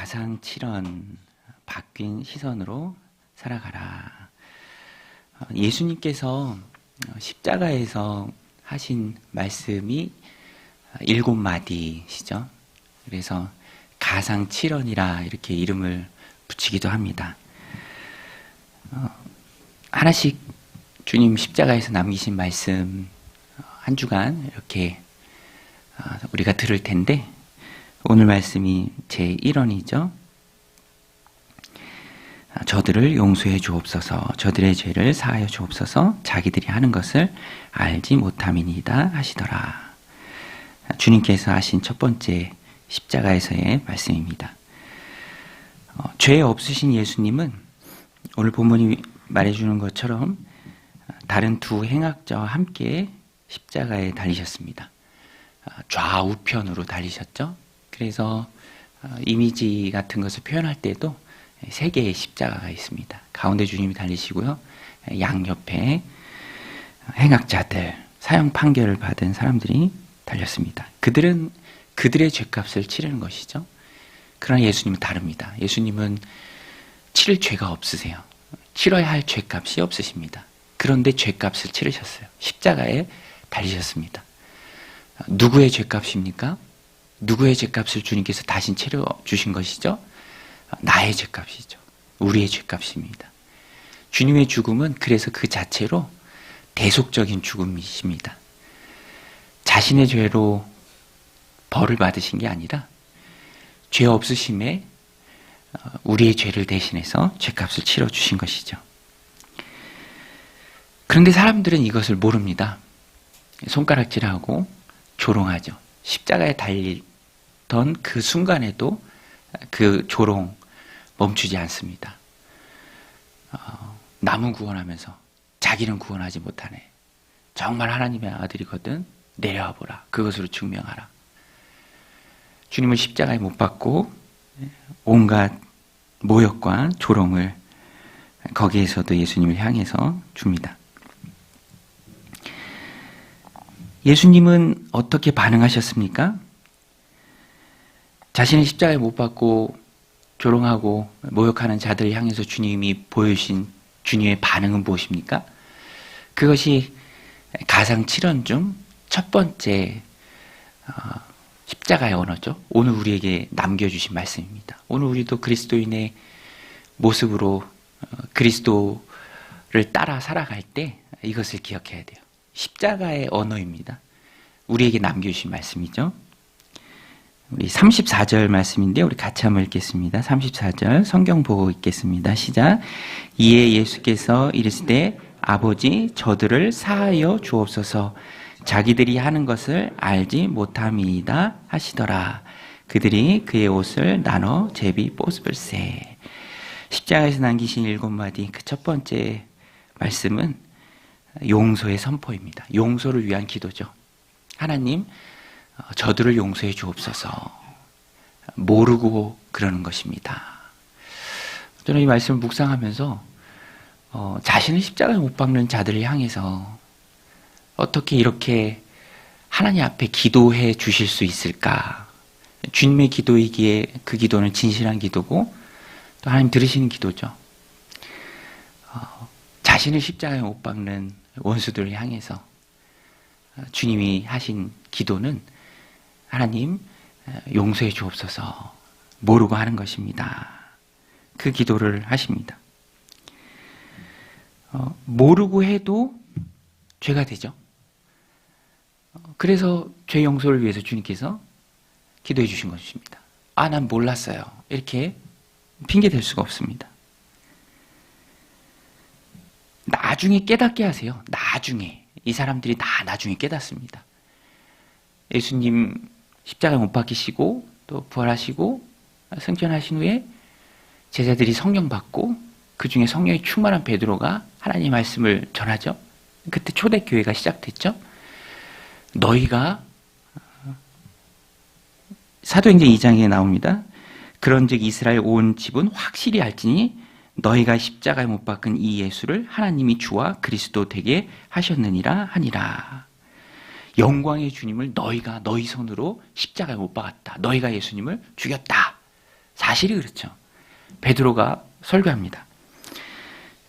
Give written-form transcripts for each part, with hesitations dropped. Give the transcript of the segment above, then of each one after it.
가상칠언 바뀐 시선으로 살아가라. 예수님께서 십자가에서 하신 말씀이 7마디시죠. 그래서 가상칠언이라 이렇게 이름을 붙이기도 합니다. 하나씩 주님 십자가에서 남기신 말씀 한 주간 이렇게 우리가 들을 텐데, 오늘 말씀이 제1원이죠. 저들을 용서해 주옵소서, 저들의 죄를 사하여 주옵소서, 자기들이 하는 것을 알지 못함이니이다 하시더라. 주님께서 하신 첫 번째 십자가에서의 말씀입니다. 죄 없으신 예수님은 오늘 본문이 말해주는 것처럼 다른 두 행악자와 함께 십자가에 달리셨습니다. 좌우편으로 달리셨죠. 그래서 이미지 같은 것을 표현할 때도 3개의 십자가가 있습니다. 가운데 주님이 달리시고요, 양옆에 행악자들, 사형 판결을 받은 사람들이 달렸습니다. 그들은 그들의 죄값을 치르는 것이죠. 그러나 예수님은 다릅니다. 예수님은 치를 죄가 없으세요. 치러야 할 죄값이 없으십니다. 그런데 죄값을 치르셨어요. 십자가에 달리셨습니다. 누구의 죄값입니까? 누구의 죄값을 주님께서 다시 치러주신 것이죠? 나의 죄값이죠. 우리의 죄값입니다. 주님의 죽음은 그래서 그 자체로 대속적인 죽음이십니다. 자신의 죄로 벌을 받으신 게 아니라 죄 없으심에 우리의 죄를 대신해서 죄값을 치러주신 것이죠. 그런데 사람들은 이것을 모릅니다. 손가락질하고 조롱하죠. 십자가에 달리던 그 순간에도 그 조롱 멈추지 않습니다. 남은 구원하면서 자기는 구원하지 못하네. 정말 하나님의 아들이거든. 내려와 보라. 그것으로 증명하라. 주님을 십자가에 못 박고 온갖 모욕과 조롱을 거기에서도 예수님을 향해서 줍니다. 예수님은 어떻게 반응하셨습니까? 자신의 십자가에 못 박고 조롱하고 모욕하는 자들을 향해서 주님이 보여주신 주님의 반응은 무엇입니까? 그것이 가상칠언 중 첫 번째 십자가의 언어죠. 오늘 우리에게 남겨주신 말씀입니다. 오늘 우리도 그리스도인의 모습으로 그리스도를 따라 살아갈 때 이것을 기억해야 돼요. 십자가의 언어입니다. 우리에게 남겨주신 말씀이죠. 우리 34절 말씀인데 우리 같이 한번 읽겠습니다. 34절 성경 보고 읽겠습니다. 시작. 이에 예수께서 이르시되 아버지 저들을 사하여 주옵소서, 자기들이 하는 것을 알지 못함이이다 하시더라. 그들이 그의 옷을 나눠 제비 뽑을세. 십자가에서 남기신 7마디 그 첫 번째 말씀은 용서의 선포입니다. 용서를 위한 기도죠. 하나님, 저들을 용서해 주옵소서. 모르고 그러는 것입니다. 저는 이 말씀을 묵상하면서 자신을 십자가에 못 박는 자들을 향해서 어떻게 이렇게 하나님 앞에 기도해 주실 수 있을까? 주님의 기도이기에 그 기도는 진실한 기도고 또 하나님 들으시는 기도죠. 자신을 십자가에 못 박는 원수들을 향해서 주님이 하신 기도는 하나님 용서해 주옵소서, 모르고 하는 것입니다. 그 기도를 하십니다. 모르고 해도 죄가 되죠. 그래서 죄 용서를 위해서 주님께서 기도해 주신 것입니다. 난 몰랐어요. 이렇게 핑계 댈 수가 없습니다. 나중에 깨닫게 하세요. 나중에. 이 사람들이 다 나중에 깨닫습니다. 예수님 십자가에 못 박히시고 또 부활하시고 승천하신 후에 제자들이 성령 받고 그 중에 성령이 충만한 베드로가 하나님의 말씀을 전하죠. 그때 초대교회가 시작됐죠. 너희가 사도행전 2장에 나옵니다. 그런즉 이스라엘 온 집은 확실히 알지니 너희가 십자가에 못 박은 이 예수를 하나님이 주와 그리스도 되게 하셨느니라 하니라. 영광의 주님을 너희가 너희 손으로 십자가에 못 박았다. 너희가 예수님을 죽였다. 사실이 그렇죠. 베드로가 설교합니다.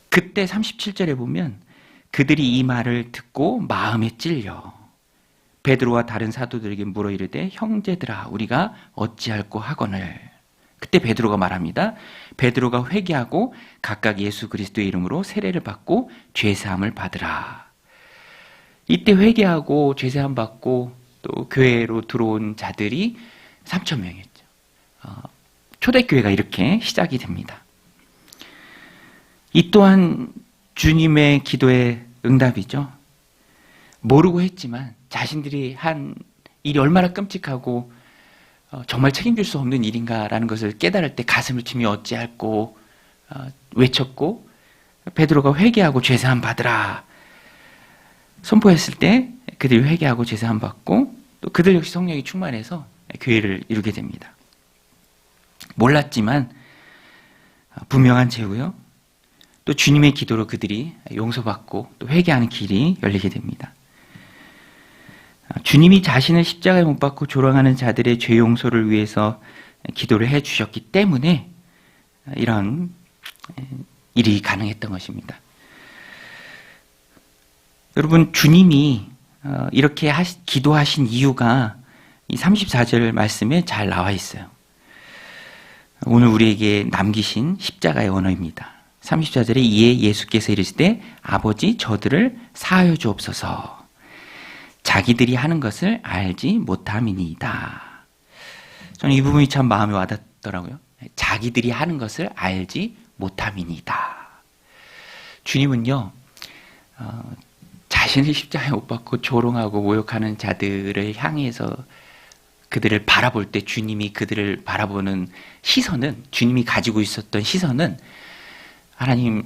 그때 37절에 보면 그들이 이 말을 듣고 마음에 찔려 베드로와 다른 사도들에게 물어 이르되 형제들아 우리가 어찌할꼬 하거늘. 그때 베드로가 말합니다. 베드로가 회개하고 각각 예수 그리스도의 이름으로 세례를 받고 죄사함을 받으라. 이때 회개하고 죄사함 받고 또 교회로 들어온 자들이 3,000명이었죠. 초대교회가 이렇게 시작이 됩니다. 이 또한 주님의 기도의 응답이죠. 모르고 했지만 자신들이 한 일이 얼마나 끔찍하고 정말 책임질 수 없는 일인가라는 것을 깨달을 때 가슴을 치며 어찌할꼬 외쳤고 베드로가 회개하고 죄사함 받으라 선포했을 때 그들이 회개하고 죄사함 받고 또 그들 역시 성령이 충만해서 교회를 이루게 됩니다. 몰랐지만 분명한 죄고요. 또 주님의 기도로 그들이 용서받고 또 회개하는 길이 열리게 됩니다. 주님이 자신을 십자가에 못 박고 조롱하는 자들의 죄 용서를 위해서 기도를 해 주셨기 때문에 이런 일이 가능했던 것입니다. 여러분, 주님이 이렇게 기도하신 이유가 이 34절 말씀에 잘 나와 있어요. 오늘 우리에게 남기신 십자가의 언어입니다. 34절에 이에 예수께서 이르시되 아버지 저들을 사하여 주옵소서. 자기들이 하는 것을 알지 못함이니이다. 저는 이 부분이 참 마음에 와닿더라고요. 자기들이 하는 것을 알지 못함이니이다. 주님은요, 자신의 십자가에 못 박고 조롱하고 모욕하는 자들을 향해서 그들을 바라볼 때 주님이 그들을 바라보는 시선은, 주님이 가지고 있었던 시선은 하나님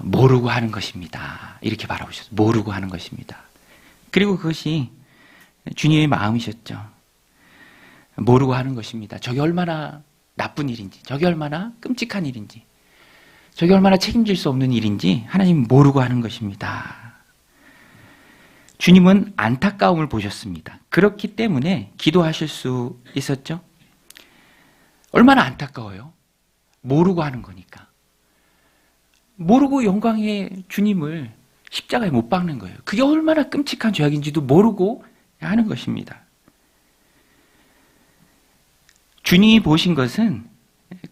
모르고 하는 것입니다. 이렇게 바라보셨어요. 모르고 하는 것입니다. 그리고 그것이 주님의 마음이셨죠. 모르고 하는 것입니다. 저게 얼마나 나쁜 일인지, 저게 얼마나 끔찍한 일인지, 저게 얼마나 책임질 수 없는 일인지 하나님 모르고 하는 것입니다. 주님은 안타까움을 보셨습니다. 그렇기 때문에 기도하실 수 있었죠. 얼마나 안타까워요. 모르고 하는 거니까. 모르고 영광의 주님을 십자가에 못 박는 거예요. 그게 얼마나 끔찍한 죄악인지도 모르고 하는 것입니다. 주님이 보신 것은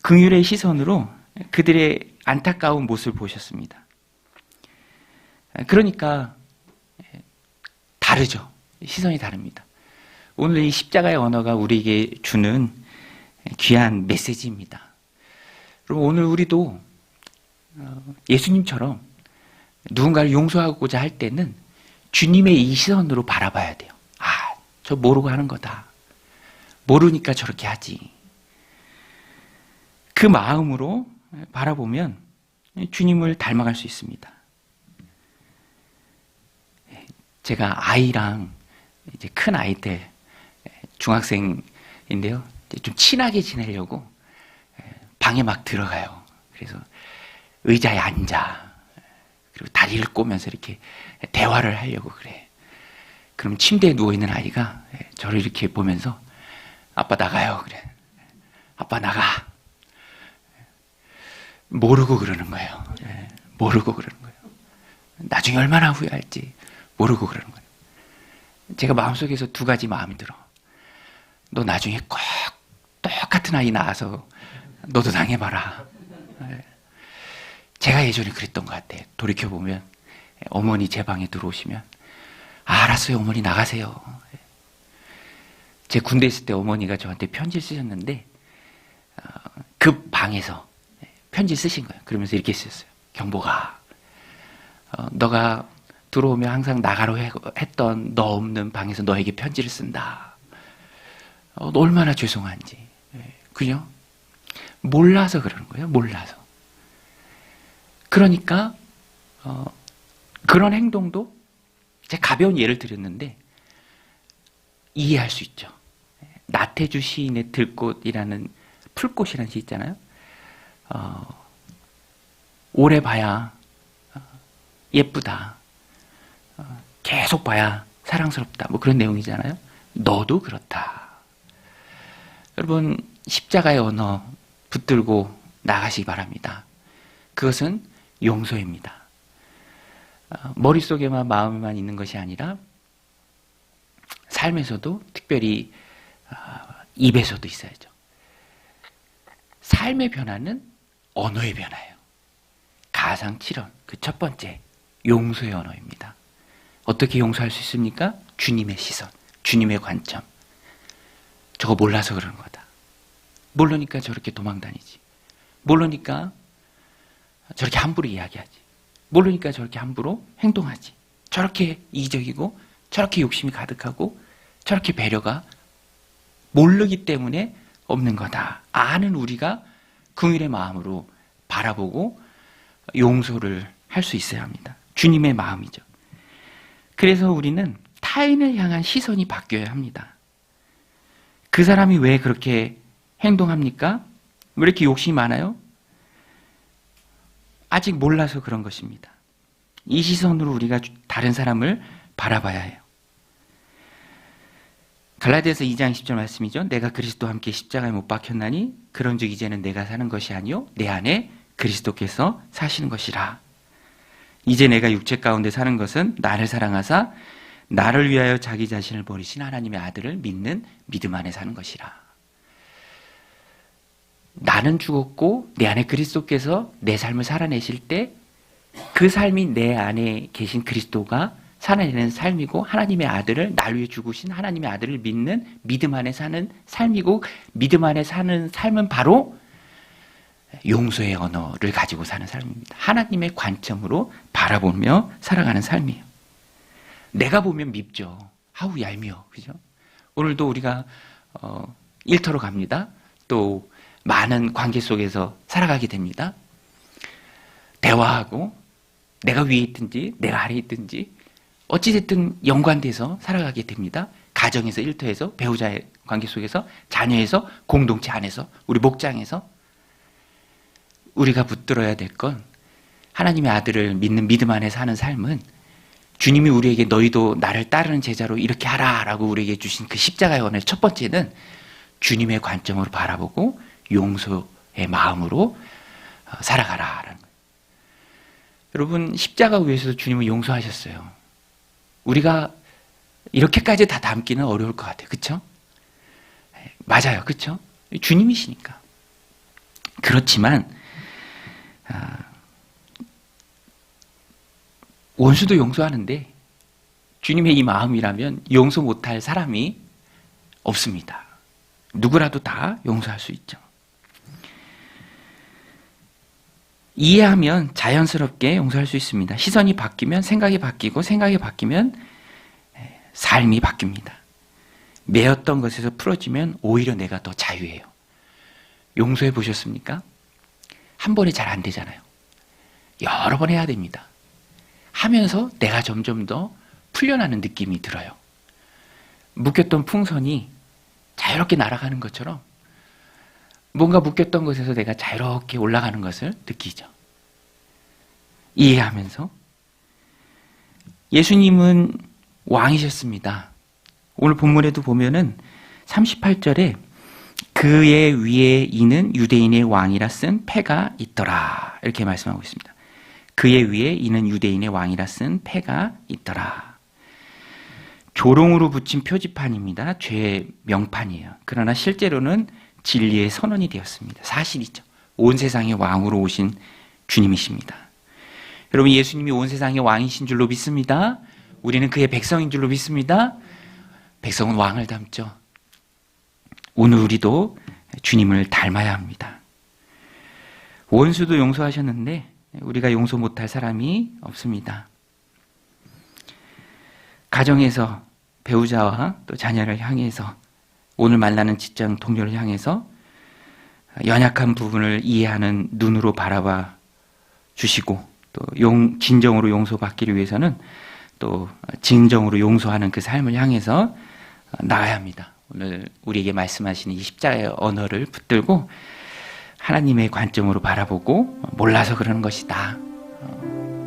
긍휼의 시선으로 그들의 안타까운 모습을 보셨습니다. 그러니까 다르죠. 시선이 다릅니다. 오늘 이 십자가의 언어가 우리에게 주는 귀한 메시지입니다. 여러분, 오늘 우리도 예수님처럼 누군가를 용서하고자 할 때는 주님의 이 시선으로 바라봐야 돼요. 아, 저 모르고 하는 거다. 모르니까 저렇게 하지. 그 마음으로 바라보면 주님을 닮아갈 수 있습니다. 제가 아이랑 이제 큰 아이들, 중학생인데요. 좀 친하게 지내려고 방에 막 들어가요. 그래서 의자에 앉아. 그리고 다리를 꼬면서 이렇게 대화를 하려고 그래. 그럼 침대에 누워있는 아이가 저를 이렇게 보면서 아빠 나가요. 그래. 아빠 나가. 모르고 그러는 거예요. 모르고 그러는 거예요. 나중에 얼마나 후회할지 모르고 그러는 거예요. 제가 마음속에서 두 가지 마음이 들어. 너 나중에 꼭 똑같은 아이 낳아서 너도 당해봐라. 제가 예전에 그랬던 것 같아요. 돌이켜보면 어머니 제 방에 들어오시면 알았어요 어머니 나가세요. 제 군대 있을 때 어머니가 저한테 편지를 쓰셨는데 그 방에서 편지 쓰신 거예요. 그러면서 이렇게 쓰셨어요. 경보가 너가 들어오면 항상 나가로 했던 너 없는 방에서 너에게 편지를 쓴다. 너 얼마나 죄송한지. 그죠? 몰라서 그러는 거예요. 몰라서. 그러니까 그런 행동도 제가 가벼운 예를 드렸는데 이해할 수 있죠. 나태주 시인의 들꽃이라는 풀꽃이라는 시 있잖아요. 오래 봐야 예쁘다. 계속 봐야 사랑스럽다. 뭐 그런 내용이잖아요. 너도 그렇다. 여러분, 십자가의 언어, 붙들고 나가시기 바랍니다. 그것은 용서입니다. 머릿속에만 마음에만 있는 것이 아니라 삶에서도 특별히 입에서도 있어야죠. 삶의 변화는 언어의 변화예요. 가상칠언, 그 첫 번째 용서의 언어입니다. 어떻게 용서할 수 있습니까? 주님의 시선, 주님의 관점. 저거 몰라서 그러는 거다. 모르니까 저렇게 도망다니지. 모르니까 저렇게 함부로 이야기하지. 모르니까 저렇게 함부로 행동하지. 저렇게 이기적이고 저렇게 욕심이 가득하고 저렇게 배려가 모르기 때문에 없는 거다. 아는 우리가 긍휼의 마음으로 바라보고 용서를 할 수 있어야 합니다. 주님의 마음이죠. 그래서 우리는 타인을 향한 시선이 바뀌어야 합니다. 그 사람이 왜 그렇게 행동합니까? 왜 이렇게 욕심이 많아요? 아직 몰라서 그런 것입니다. 이 시선으로 우리가 다른 사람을 바라봐야 해요. 갈라디아서 2장 10절 말씀이죠. 내가 그리스도와 함께 십자가에 못 박혔나니 그런즉 이제는 내가 사는 것이 아니요 내 안에 그리스도께서 사시는 것이라. 이제 내가 육체 가운데 사는 것은 나를 사랑하사 나를 위하여 자기 자신을 버리신 하나님의 아들을 믿는 믿음 안에 사는 것이라. 나는 죽었고 내 안에 그리스도께서 내 삶을 살아내실 때 그 삶이 내 안에 계신 그리스도가 살아내는 삶이고 하나님의 아들을 날 위해 죽으신 하나님의 아들을 믿는 믿음 안에 사는 삶이고 믿음 안에 사는 삶은 바로 용서의 언어를 가지고 사는 삶입니다. 하나님의 관점으로 바라보며 살아가는 삶이에요. 내가 보면 밉죠. 아우 얄미워. 그죠? 오늘도 우리가 일터로 갑니다. 또 많은 관계 속에서 살아가게 됩니다. 대화하고 내가 위에 있든지 내가 아래에 있든지 어찌됐든 연관돼서 살아가게 됩니다. 가정에서, 일터에서, 배우자의 관계 속에서, 자녀에서, 공동체 안에서, 우리 목장에서. 우리가 붙들어야 될 건 하나님의 아들을 믿는 믿음 안에 사는 삶은 주님이 우리에게 너희도 나를 따르는 제자로 이렇게 하라 라고 우리에게 주신 그 십자가의 언어의 첫 번째는 주님의 관점으로 바라보고 용서의 마음으로 살아가라 라는 거예요. 여러분, 십자가 위에서도 주님은 용서하셨어요. 우리가 이렇게까지 다 담기는 어려울 것 같아요. 그렇죠? 맞아요. 그렇죠? 주님이시니까. 그렇지만 원수도 용서하는데 주님의 이 마음이라면 용서 못할 사람이 없습니다. 누구라도 다 용서할 수 있죠. 이해하면 자연스럽게 용서할 수 있습니다. 시선이 바뀌면 생각이 바뀌고 생각이 바뀌면 삶이 바뀝니다. 매였던 것에서 풀어지면 오히려 내가 더 자유해요. 용서해 보셨습니까? 한 번에 잘 안 되잖아요. 여러 번 해야 됩니다. 하면서 내가 점점 더 풀려나는 느낌이 들어요. 묶였던 풍선이 자유롭게 날아가는 것처럼 뭔가 묶였던 것에서 내가 자유롭게 올라가는 것을 느끼죠. 이해하면서. 예수님은 왕이셨습니다. 오늘 본문에도 보면은 38절에 그의 위에 이는 유대인의 왕이라 쓴 패가 있더라. 이렇게 말씀하고 있습니다. 그의 위에 이는 유대인의 왕이라 쓴 패가 있더라. 조롱으로 붙인 표지판입니다. 죄의 명판이에요. 그러나 실제로는 진리의 선언이 되었습니다. 사실이죠. 온 세상의 왕으로 오신 주님이십니다. 여러분, 예수님이 온 세상의 왕이신 줄로 믿습니다. 우리는 그의 백성인 줄로 믿습니다. 백성은 왕을 닮죠. 오늘 우리도 주님을 닮아야 합니다. 원수도 용서하셨는데 우리가 용서 못할 사람이 없습니다. 가정에서 배우자와 또 자녀를 향해서, 오늘 만나는 직장 동료를 향해서 연약한 부분을 이해하는 눈으로 바라봐 주시고 또 진정으로 용서받기를 위해서는 또 진정으로 용서하는 그 삶을 향해서 나아야 합니다. 오늘 우리에게 말씀하시는 이 십자가의 언어를 붙들고 하나님의 관점으로 바라보고 몰라서 그러는 것이다.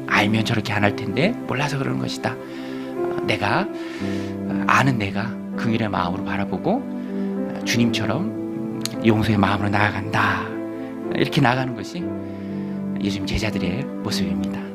알면 저렇게 안 할 텐데 몰라서 그러는 것이다. 내가 아는 내가 긍휼의 마음으로 바라보고 주님처럼 용서의 마음으로 나아간다. 이렇게 나가는 것이 예수님 제자들의 모습입니다.